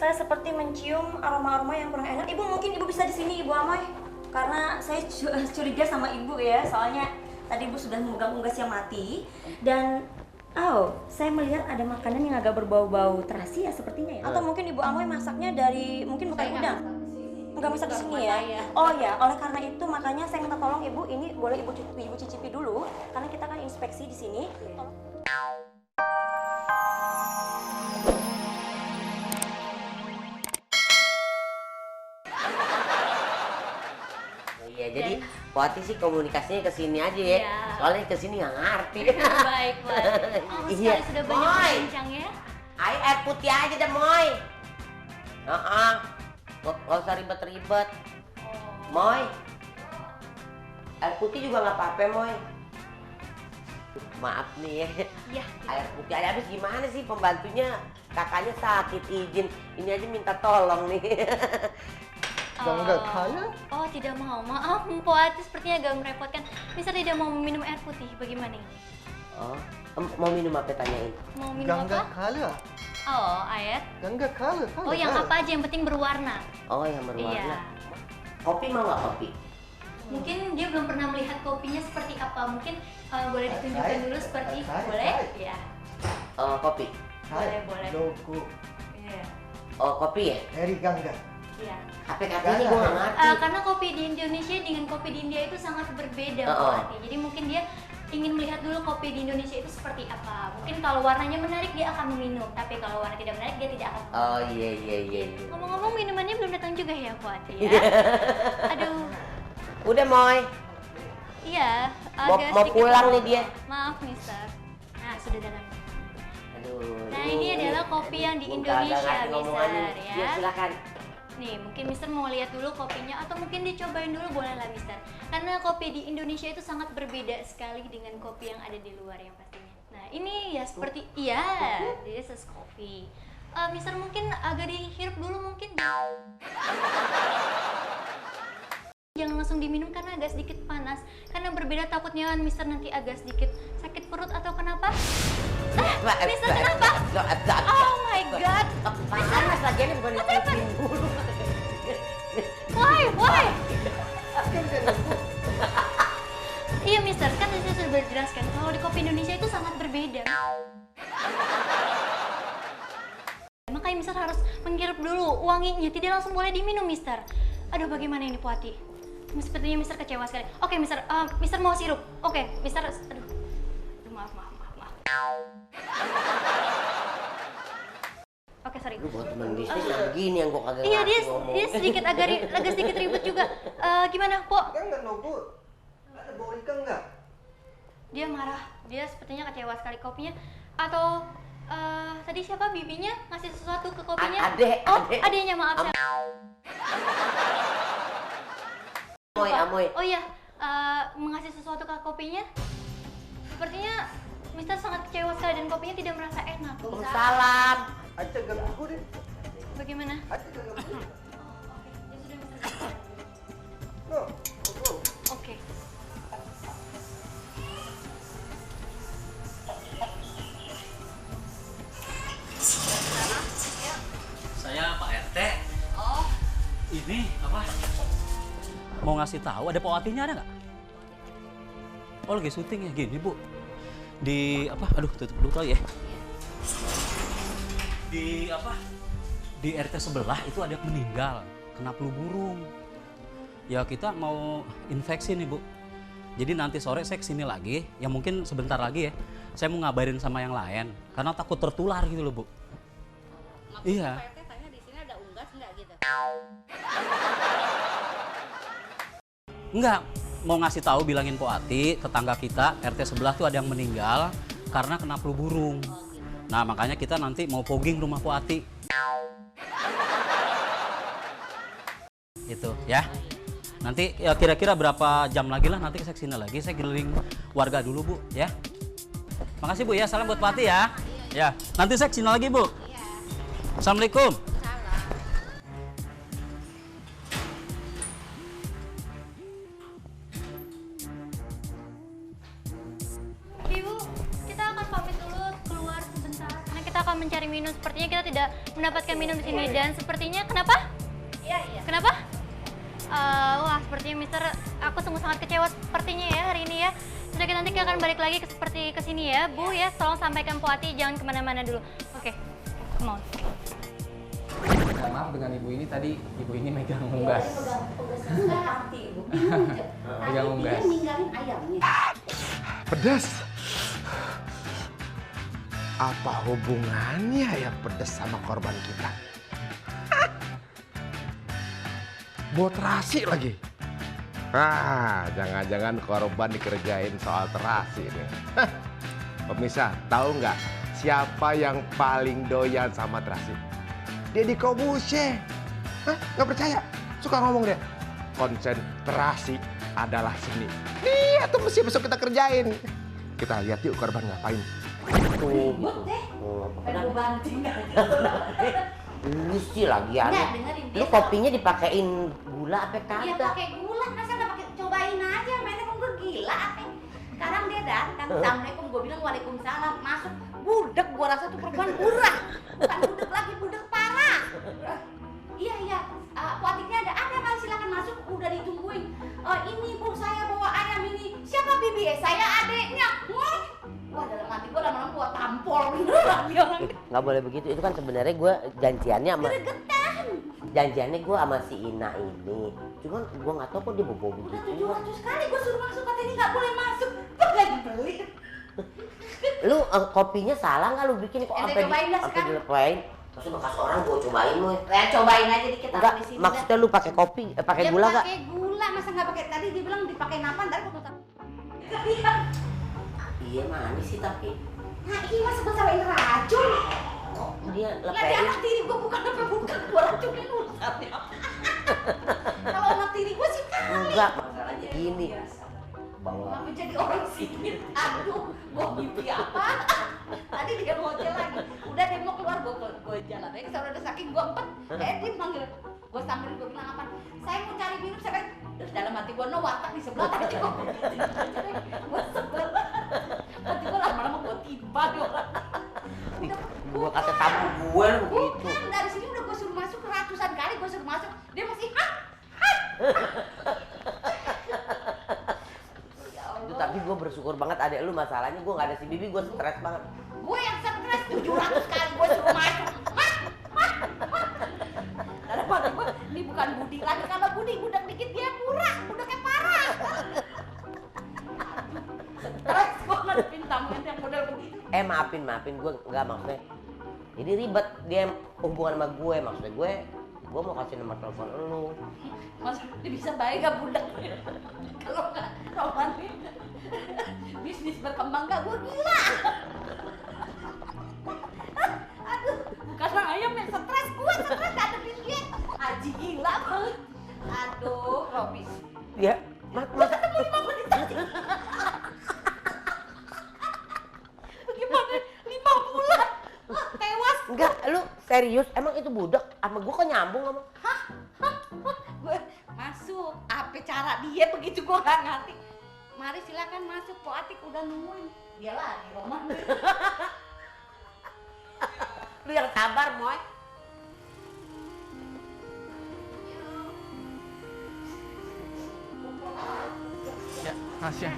Saya seperti mencium aroma-aroma yang kurang enak. Ibu, mungkin Ibu bisa di sini, Ibu Amoy. Karena saya curiga sama Ibu ya, soalnya tadi Ibu sudah memegang unggas yang mati. Dan, saya melihat ada makanan yang agak berbau-bau terasi ya sepertinya ya. Atau mungkin Ibu Amoy masaknya dari, mungkin bukan udang. Enggak masak di sini ya? Oh ya, oleh karena itu makanya saya minta tolong Ibu, ini boleh Ibu cicipi dulu. Karena kita kan inspeksi di sini. Iya, jadi Wati sih komunikasinya ke sini aja ya. Iya. Soalnya ke sini nggak ngerti. Baik, Wati. Iya. Sekali sudah banyak Moy. berbincang ya. Air putih aja deh, Moy. Nggak usah ribet-ribet. Moy. Air putih juga nggak apa-apa, Moy. Maaf nih ya. Iya. Air putih aja, habis gimana sih pembantunya? Kakaknya sakit izin. Ini aja minta tolong nih. Enggak kaya? Oh, tidak mau. Maaf, Mpo Ati sepertinya agak merepotkan. Mister tidak mau minum air putih. Bagaimana ini? Oh, mau minum apa tanyain? Mau minum Gangga apa? kala. Oh, air. Gangga kala. Oh, yang apa aja yang penting berwarna. Oh, yang berwarna. Iya. Kopi mau nggak kopi? Mungkin dia belum pernah melihat kopinya seperti apa. Mungkin boleh ditunjukkan dulu seperti boleh? Iya. Kopi. Boleh. Logo. Iya. Oh, kopi ya? Eri Gangga. Iya. Katanya gue nggak ngerti. Karena kopi di Indonesia dengan kopi di India itu sangat berbeda, Oh. Wati. Jadi mungkin dia ingin melihat dulu kopi di Indonesia itu seperti apa. Mungkin kalau warnanya menarik dia akan meminum, tapi kalau warna tidak menarik dia tidak akan meminum. Oh iya. Ngomong-ngomong minumannya belum datang juga ya, Wati ya? Aduh. Udah, Moy. Iya, Mau sedikit pulang nih lama. dia. Maaf, Mister. Nah, sudah datang. Aduh. Nah, ini adalah kopi yang di Gua Indonesia, kagak ngerti ngomongannya. Mister, ya. Iya, silakan. Nih, mungkin Mister mau lihat dulu kopinya atau mungkin dicobain dulu boleh lah, Mister. Karena kopi di Indonesia itu sangat berbeda sekali dengan kopi yang ada di luar yang pastinya. Nah, ini ya seperti this is coffee. Mister mungkin agak dihirup dulu mungkin. Jangan langsung diminum karena agak sedikit panas. Karena berbeda takutnya Mister nanti agak sedikit sakit perut atau kenapa? Mister kenapa? Oh my god. Panas lagi ini bukan ditiupin dulu. Why? Iya Mister, kan tadi saya sudah berjelaskan kalau di kopi Indonesia itu sangat berbeda. Makanya Mister harus menghirup dulu wanginya, tidak langsung boleh diminum Mister. Aduh bagaimana ini Puati? Sepertinya Mister kecewa sekali. Oke Mister, Mister mau sirup. Oke, Mister, aduh maaf. Oke, sorry. Lu buat teman bisnis yang begini yang gua kagak Iya, ngerti dia ngomong. sedikit agak sedikit ribet juga. Gimana, Po? Gangga logo. Ada bau ikan nggak? Dia marah. Dia sepertinya kecewa sekali kopinya. Atau tadi siapa bibinya ngasih sesuatu ke kopinya? Adek. Adeknya, maaf saya. Amoy. Oh iya, mengasih sesuatu ke kopinya. Sepertinya Mister sangat kecewa sekali dan kopinya tidak merasa enak. Salam. Aja ganggu deh. Bagaimana? Aja ganggu. Ya sudah Mister. No. Logo. Oke. Saya Pak RT. Oh, Ini apa? Mau ngasih tahu ada Watinya ada nggak? Oh lagi syuting ya gini Bu. Di apa? Aduh tutup dulu kali ya. Di apa? Di RT sebelah itu ada yang meninggal kena flu burung. Ya kita mau infeksi nih Bu. Jadi nanti sore saya kesini lagi. Ya mungkin sebentar lagi ya. Saya mau ngabarin sama yang lain karena takut tertular gitu loh Bu. Iya. Pak RT tanya di sini ada unggas nggak gitu? Enggak, mau ngasih tahu bilangin Po Ati, tetangga kita RT sebelah tuh ada yang meninggal karena kena flu burung. Nah, makanya kita nanti mau fogging rumah Po Ati. Itu ya. Nanti ya kira-kira berapa jam lagi lah nanti saya kesini lagi, saya keliling warga dulu Bu ya. Makasih Bu ya, salam buat Po Ati ya. Ya, nanti saya kesini lagi Bu. Assalamualaikum. Ibu, kita akan pamit dulu keluar sebentar karena kita akan mencari minum. Sepertinya kita tidak mendapatkan minum di sini dan sepertinya kenapa? Iya, iya. Kenapa? Wah, sepertinya Mister, aku sungguh sangat kecewa sepertinya ya hari ini ya. Sudah, nanti kita akan balik lagi seperti ke sini ya, Bu ya. Tolong sampaikan Po Ati, jangan kemana-mana dulu. Oke, come on. Ya, maaf dengan ibu ini tadi, ibu ini megang unggas. Megang unggas. Dia ninggalin ayamnya. Pedas. Apa hubungannya ya pedas sama korban kita? Buat terasi lagi. Jangan-jangan korban dikerjain soal terasi nih. Pemirsa, tahu nggak siapa yang paling doyan sama terasi? Deddy Corbuzier. Nggak percaya? Suka ngomong dia. Konsentrasi adalah seni. Iya tuh mesti besok kita kerjain. Kita lihat yuk korban ngapain. Tuh. Pengen banting. Lu sih lagi Enggak, aneh. dengerin Lu dia. kopinya dipakein gula apa Iya kagak? pakai gula, masa nggak pakai, cobain aja, mainnya emang gue gila apa? Sekarang dia datang, assalamualaikum, gue bilang waalaikumsalam, masuk, budek, gue rasa tuh perempuan burah, bukan budek lagi, budek parah. Iya, kuatiknya ada kali silakan masuk, udah ditungguin. Ini bu, saya bawa ayam ini, siapa bibi? Saya adeknya. Wah dalam hati gue lama-lama gue tampol beneran dia orang. Nggak boleh begitu, itu kan sebenarnya gue janjiannya sama Gregetan. janjiannya gue sama si Ina ini. Cuman gue nggak tahu kok dia bobo Udah begitu. 700 kali gue suruh masuk, katanya nggak boleh masuk. Kok nggak dibeli? Lu kopinya salah nggak lu bikin kok Ente sampai cobain dah sampai sekarang. dilepain? Terus bekas orang gue cobain lu. Ya cobain aja dikit Enggak, di sini. maksudnya lu pakai kopi, pakai Ya, gula nggak? pakai gula, masa nggak pakai? Tadi dia bilang dipakai apa? Ntar gue tahu. Iya manis sih tapi Nah ini masa gue cobain racun? kok dia Lah dia lepein. anak tiri gue bukan apa bukan gue racunin urusannya. Kalau anak tiri gue sih kali. Enggak, masalahnya gini. Bawa Kenapa jadi orang sini? Aduh, gue mimpi apa? Tadi dia ngoceh lagi. Udah dia mau keluar, gue jalan aja. Soalnya udah saking gue empet. Dia manggil. Gue sambil gue bilang apa? Saya mau cari minum. Saya kan terus dalam hati gue no warteg di sebelah tadi gue. Gue sebel. Hati gue lama-lama gue tiba di orang. gua kata tamu gue lu begitu. Bukan, dari sini udah gue suruh masuk ratusan kali gue suruh masuk. Dia masih Itu tapi gue bersyukur banget adek lu, masalahnya gue nggak ada si Bibi, gue stres banget. gue yang stres 700 kali gue suruh masuk. Dalam hati gue, ini bukan Budi lagi. Kalau Budi budak dikit dia murah, budaknya parah. Stres gue ngadepin tamu yang model begitu. Maafin gue nggak maksudnya. Jadi ribet dia hubungan sama gue, maksudnya gue mau kasih nomor telepon lu. Mas, dia bisa baik gak budak? Kalau nggak romantis, bisnis berkembang gak? Gue gila. Aduh, karena ayam yang stres, gue stres gak ada dia. Aji gila banget. Aduh, Robi. Ya, Gue ketemu 5 menit tadi. Bagaimana 5 bulan? Tewas. enggak, lu serius? Emang itu budak sama gue kok nyambung sama? Gue masuk. Apa cara dia begitu gue gak ngerti. Mari silakan masuk, Po Atik udah nungguin. Dia lagi Roman. Lu yang sabar, Moy. Ya, Mas ya.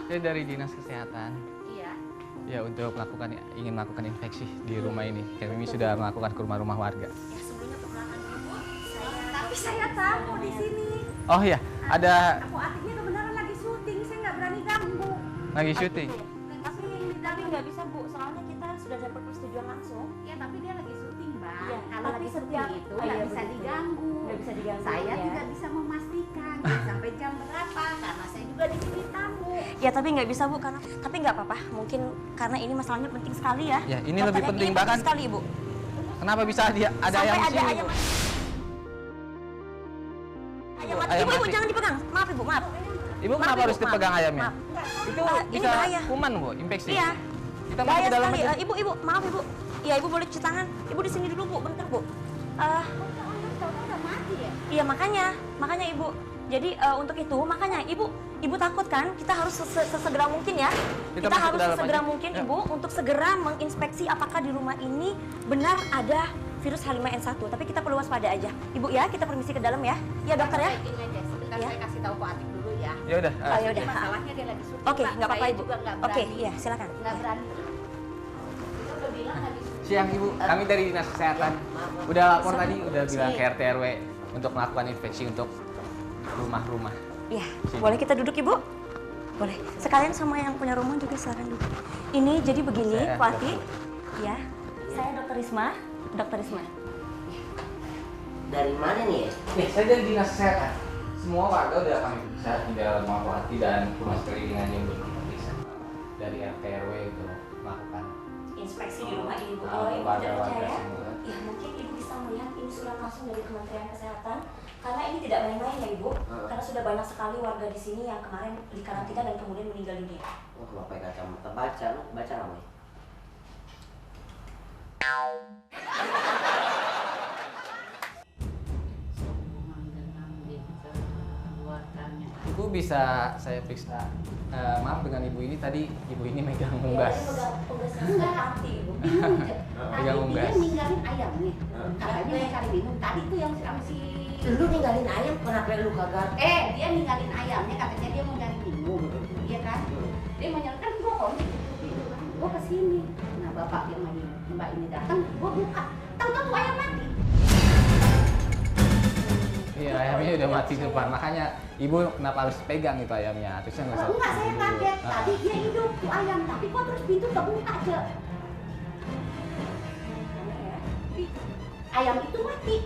Saya dari Dinas Kesehatan. Iya. Ya, untuk ingin melakukan infeksi di rumah ini. Kami sudah melakukan ke rumah-rumah warga. Tapi saya tamu di sini. Oh ya, ada Po Atiknya kebenaran lagi syuting, saya nggak berani ganggu. lagi syuting. Tapi nggak bisa Bu, soalnya kita sudah dapat persetujuan langsung. Ya tapi dia lagi syuting, Bang. Iya, Kalau tapi lagi syuting setiap- itu oh, nggak iya, bisa betul. diganggu. Nggak bisa diganggu, Saya ya. tidak bisa memastikan sampai jam berapa karena saya juga di sini tamu. Ya tapi nggak bisa Bu, karena tapi nggak apa-apa. Mungkin karena ini masalahnya penting sekali ya. Ya, ini Dokter lebih Edi, penting ini bahkan. sekali Bu. Kenapa bisa dia ada Sampai ayam di ada sini? ayam. Bu? Ayam mati. Ayam Ibu, mati. jangan dipegang. Maaf Ibu, maaf. Ibu Maaf, kenapa Ibu, harus dipegang maaf. ayamnya? Maaf. Itu Ini bisa bahaya. kuman, Bu, infeksi. Iya. Kita masuk Bahaya ke dalam sekali. aja. Ibu, maaf Ibu. Iya, Ibu boleh cuci tangan. Ibu di sini dulu Bu, bentar Bu. Udah mati ya? Iya makanya Ibu. Jadi untuk itu makanya Ibu Ibu takut kan? Kita harus sesegera mungkin ya. Kita Kita masuk ke harus dalam sesegera aja. mungkin Ya. Ibu untuk segera menginspeksi apakah di rumah ini benar ada virus H5N1. Tapi kita perlu waspada aja. Ibu ya, kita permisi ke dalam ya. Ya dokter ya. Ini aja, sebentar Ya. saya kasih tahu Pak Atik dulu ya. Ya udah. Oh ya udah. Masalahnya dia lagi syuting, Oke, Pak. nggak apa-apa Saya Ibu. juga nggak Oke, berani. iya silakan. Nggak berani. Dia udah bilang lagi syuting. Siang Ibu, kami dari Dinas Kesehatan udah lapor tadi, udah bilang ke RT RW untuk melakukan inspeksi untuk rumah-rumah. Iya, boleh kita duduk Ibu? Boleh. Sekalian sama yang punya rumah juga silakan duduk. Ini jadi begini, Saya Pak Ati. Ya, saya Dokter Risma. Dokter Risma. Dari mana nih ya? Saya dari Dinas Kesehatan. Semua warga udah kami periksa, tinggal rumah Pak Ati dan rumah sekelilingannya yang belum kita periksa. Dari RT RW untuk melakukan Inspeksi di rumah ini Bu. Ah, Kalau Ibu tidak warga-warga percaya, semua. ya mungkin Ibu bisa melihat ini surat langsung dari Kementerian Kesehatan. Karena ini tidak main-main ya Ibu. Karena sudah banyak sekali warga di sini yang kemarin dikarantina dan kemudian meninggal dunia. Wah, kalau pakai kacamata baca, lu baca namanya. Ibu bisa saya periksa. Maaf dengan ibu ini tadi ibu ini megang unggas. Enggak, Ibu. bingung aja. Pegang Tadi unggas. dia ninggalin ayam nih. Katanya mau cari minum. Tadi tuh yang si Lu ninggalin ayam, kenapa lu kagak? dia ninggalin ayamnya, katanya dia mau nyari minum, iya kan? Dia mau nyari, kan gua kok gitu kan? Gua kesini, nah bapak yang lagi mbak ini datang, gua buka, tahu-tahu ayam mati. Iya, ayamnya udah mati di depan. Makanya ibu kenapa harus pegang itu ayamnya? Terusnya nggak usah. Enggak, saya kaget. Tadi dia hidup tuh ayam, tapi kok terus pintu kebuka aja. Ayam itu mati.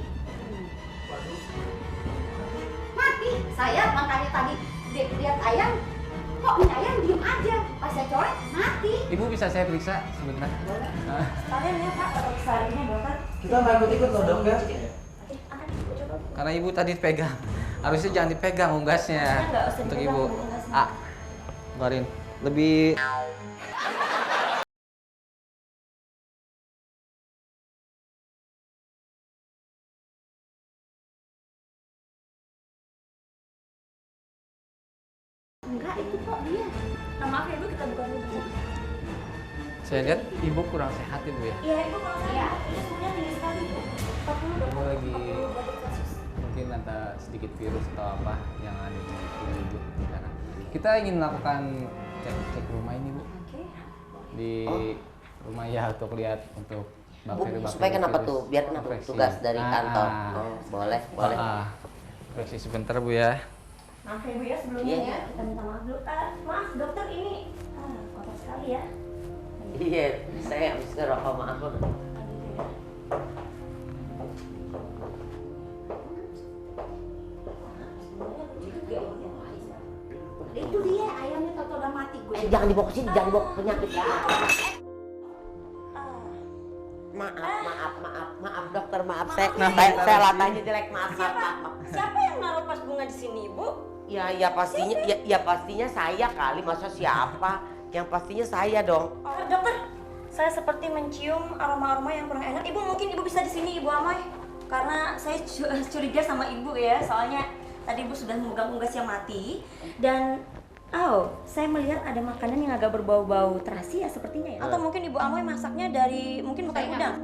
Mati. Saya makanya tadi lihat ayam, kok ini ayam diem aja. Pas saya coret, mati. Ibu bisa saya periksa sebentar? Sekalian ya Pak, periksa ini dokter. Kita nggak ikut-ikut loh dok ya. Oke, angkat Ibu coba. Karena ibu tadi pegang. Harusnya jangan dipegang unggasnya. Nggak usah Untuk dipegang ibu. unggasnya. Ah, keluarin. Lebih Enggak, itu kok dia. Nah, maaf ya Ibu, kita buka dulu bersama. saya lihat ibu kurang sehat ibu ya. Iya, Ibu kalau saya Iya. suhunya tinggi sekali Bu. 40 Ibu lagi 40 derajat Celcius. mungkin ada sedikit virus atau apa yang ada di tubuh ibu. Karena kita ingin melakukan cek rumah ini bu, Oke. di rumah ya untuk lihat untuk Bu, bakteri-bakteri supaya kenapa virus. tuh? Biar kenapa Infeksi. tugas dari kantor? Ah. Oh, boleh, boleh. Infeksi sebentar bu ya. Maaf ya Bu ya, sebelumnya Iya. ya kita minta maaf dulu. Maaf dokter, ini kotor sekali ya. Iya, saya habis ngerokok, maaf Bu. Aduh, ya. Itu dia ayamnya tahu udah mati gue. Jangan dibawa ke sini, jangan dibawa ke penyakit. Ah, Maaf dokter, maaf. Saya latanya jelek, maaf. siapa yang naruh pas bunga di sini Ibu? Ya pastinya saya kali, masa siapa? Yang pastinya saya dong. Dokter, saya seperti mencium aroma-aroma yang kurang enak. Ibu mungkin Ibu bisa di sini Ibu Amai. Karena saya curiga sama Ibu ya, soalnya tadi Ibu sudah memegang unggas yang mati dan saya melihat ada makanan yang agak berbau-bau terasi ya sepertinya ya. Atau mungkin Ibu Amai masaknya dari mungkin bukan udang.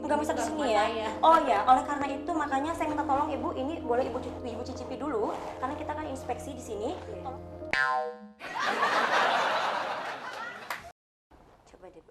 Enggak masak di sini ya. Oh ya, oleh karena itu makanya saya minta tolong Ibu, ini boleh Ibu cicipi dulu karena kita kan inspeksi di sini. Tolong. Coba deh, Bu.